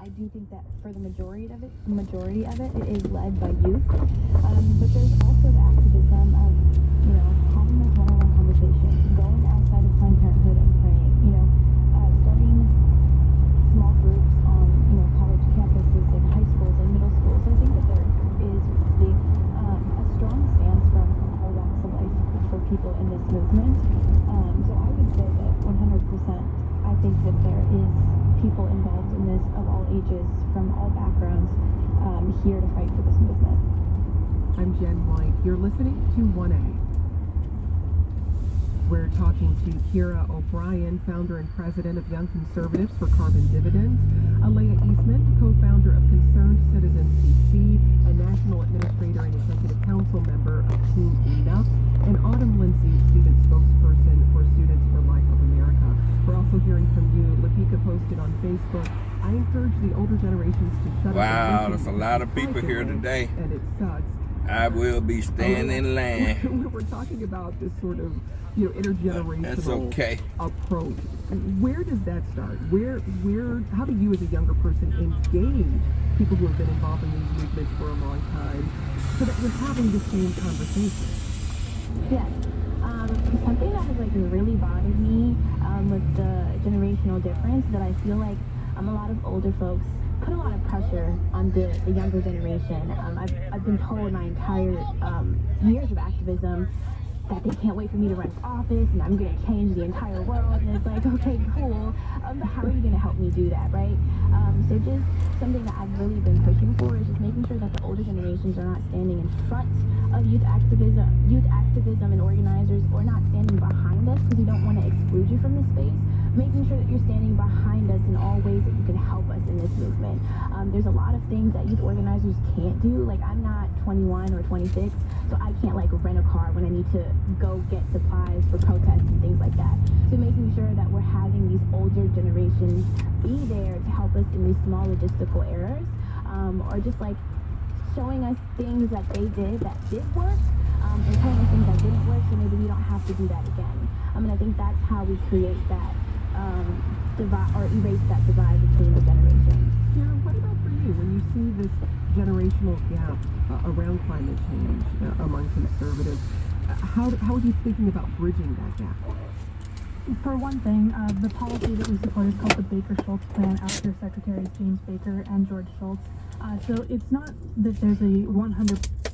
I do think that for the majority of it, it is led by youth. But there's also the activism of, having those one-on-one conversations, going outside of Planned Parenthood and praying, starting small groups on, college campuses and high schools and middle schools. So I think that there is really a strong stance from all walks of life for people in this movement. So I would say that 100%, I think that there is people involved in this of all ages, from all backgrounds, here to fight for this movement. I'm Jen White. You're listening to 1A. We're talking to Kira O'Brien, founder and president of Young Conservatives for Carbon Dividends, Alea Eastman, co-founder of Concerned Citizens CC, and national administrator and executive council member of Team Enough, and Autumn Lindsay, student spokesperson for Students for Life of America. We're also hearing from you. Lapika posted on Facebook, I encourage the older generations to shut up. Wow, there's a lot of people here today. And it sucks. I will be staying in line. We're talking about this sort of, intergenerational That's okay. approach. Where does that start? How do you as a younger person engage people who have been involved in these movements for a long time so that we're having the same conversation? Yes. Something that has really bothered me with the generational difference, that I feel like a lot of older folks put a lot of pressure on the younger generation. I've been told my entire years of activism that they can't wait for me to run for office and I'm going to change the entire world. And it's like, okay, cool. How are you going to help me do that, right? So just something that I've really been pushing for is just making sure that the older generations are not standing in front of youth activism and organizers, or not standing behind us because we don't want to exclude you from the space. Making sure that you're standing behind us in all ways that you can help us in this movement. There's a lot of things that youth organizers can't do. Like, I'm not 21 or 26, so I can't rent a car when I need to go get supplies for protests and things like that. So making sure that we're having these older generations be there to help us in these small logistical errors, or just showing us things that they did that did work, and telling us things that didn't work, so maybe we don't have to do that again. And I think that's how we create that divide, or erase that divide between the generations. Kira, what about for you when you see this generational gap around climate change among conservatives? How are you thinking about bridging that gap? For one thing, the policy that we support is called the Baker-Schultz Plan, after Secretaries James Baker and George Schultz. So it's not that there's a 100%